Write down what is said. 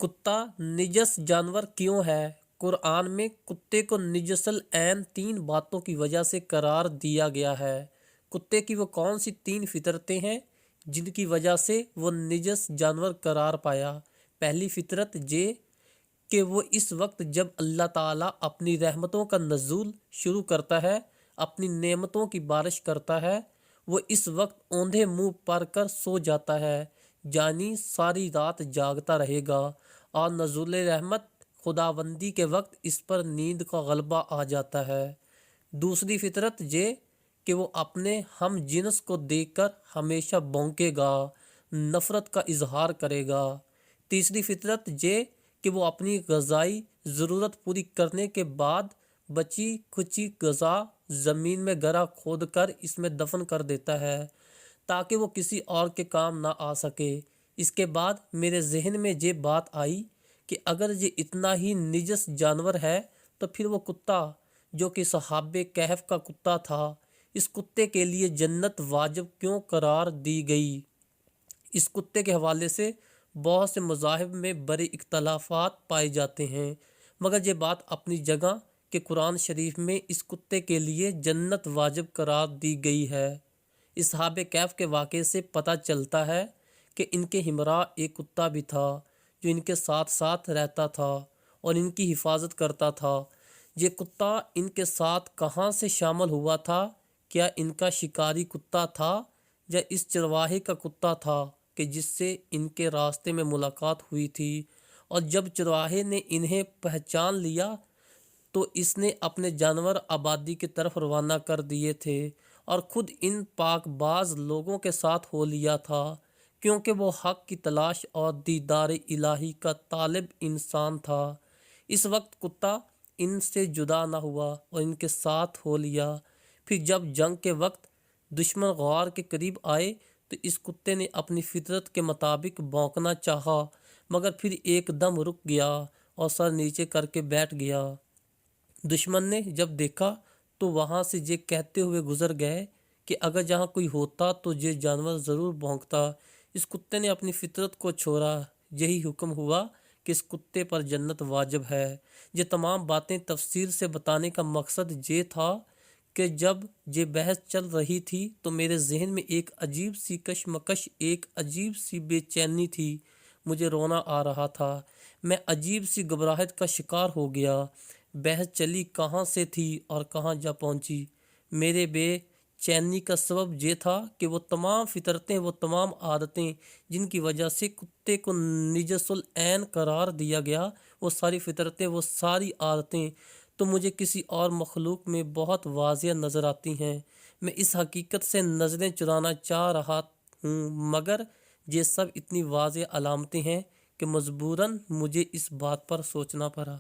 کتا نجس جانور کیوں ہے؟ قرآن میں کتے کو نجسل عین 3 باتوں کی وجہ سے قرار دیا گیا ہے۔ کتے کی وہ کون سی 3 فطرتیں ہیں جن کی وجہ سے وہ نجس جانور قرار پایا؟ پہلی فطرت یہ کہ وہ اس وقت جب اللہ تعالیٰ اپنی رحمتوں کا نزول شروع کرتا ہے، اپنی نعمتوں کی بارش کرتا ہے، وہ اس وقت اوندھے منہ پر کر سو جاتا ہے، یعنی ساری رات جاگتا رہے گا، اور نزول رحمت خداوندی کے وقت اس پر نیند کا غلبہ آ جاتا ہے۔ دوسری فطرت یہ کہ وہ اپنے ہم جنس کو دیکھ کر ہمیشہ بھونکے گا، نفرت کا اظہار کرے گا۔ تیسری فطرت یہ کہ وہ اپنی غذائی ضرورت پوری کرنے کے بعد بچی کچی غذا زمین میں گڑھا کھود کر اس میں دفن کر دیتا ہے تاکہ وہ کسی اور کے کام نہ آ سکے۔ اس کے بعد میرے ذہن میں یہ بات آئی کہ اگر یہ اتنا ہی نجس جانور ہے تو پھر وہ کتا جو کہ صحابہ کہف کا کتا تھا، اس کتے کے لیے جنت واجب کیوں قرار دی گئی؟ اس کتے کے حوالے سے بہت سے مذاہب میں بڑے اختلافات پائے جاتے ہیں، مگر یہ بات اپنی جگہ کہ قرآن شریف میں اس کتے کے لیے جنت واجب قرار دی گئی ہے۔ اصحاب کہف کے واقعے سے پتہ چلتا ہے کہ ان کے ہمراہ ایک کتا بھی تھا جو ان کے ساتھ ساتھ رہتا تھا اور ان کی حفاظت کرتا تھا۔ یہ کتا ان کے ساتھ کہاں سے شامل ہوا تھا؟ کیا ان کا شکاری کتا تھا یا اس چرواہے کا کتا تھا کہ جس سے ان کے راستے میں ملاقات ہوئی تھی؟ اور جب چرواہے نے انہیں پہچان لیا تو اس نے اپنے جانور آبادی کی طرف روانہ کر دیے تھے اور خود ان پاک باز لوگوں کے ساتھ ہو لیا تھا، کیونکہ وہ حق کی تلاش اور دیدار الہی کا طالب انسان تھا۔ اس وقت کتا ان سے جدا نہ ہوا اور ان کے ساتھ ہو لیا۔ پھر جب جنگ کے وقت دشمن غار کے قریب آئے تو اس کتے نے اپنی فطرت کے مطابق بھونکنا چاہا، مگر پھر ایک دم رک گیا اور سر نیچے کر کے بیٹھ گیا۔ دشمن نے جب دیکھا تو وہاں سے یہ کہتے ہوئے گزر گئے کہ اگر جہاں کوئی ہوتا تو یہ جانور ضرور بھونکتا۔ اس کتے نے اپنی فطرت کو چھوڑا۔ یہی حکم ہوا کہ اس کتے پر جنت واجب ہے۔ یہ تمام باتیں تفصیل سے بتانے کا مقصد یہ تھا کہ جب یہ بحث چل رہی تھی تو میرے ذہن میں ایک عجیب سی کشمکش، ایک عجیب سی بے چینی تھی۔ مجھے رونا آ رہا تھا۔ میں عجیب سی گھبراہٹ کا شکار ہو گیا۔ بحث چلی کہاں سے تھی اور کہاں جا پہنچی؟ میرے بے چینی کا سبب یہ تھا کہ وہ تمام فطرتیں، وہ تمام عادتیں جن کی وجہ سے کتے کو نجس العین قرار دیا گیا، وہ ساری فطرتیں، وہ ساری عادتیں تو مجھے کسی اور مخلوق میں بہت واضح نظر آتی ہیں۔ میں اس حقیقت سے نظریں چرانا چاہ رہا ہوں، مگر یہ سب اتنی واضح علامتیں ہیں کہ مجبوراً مجھے اس بات پر سوچنا پڑا۔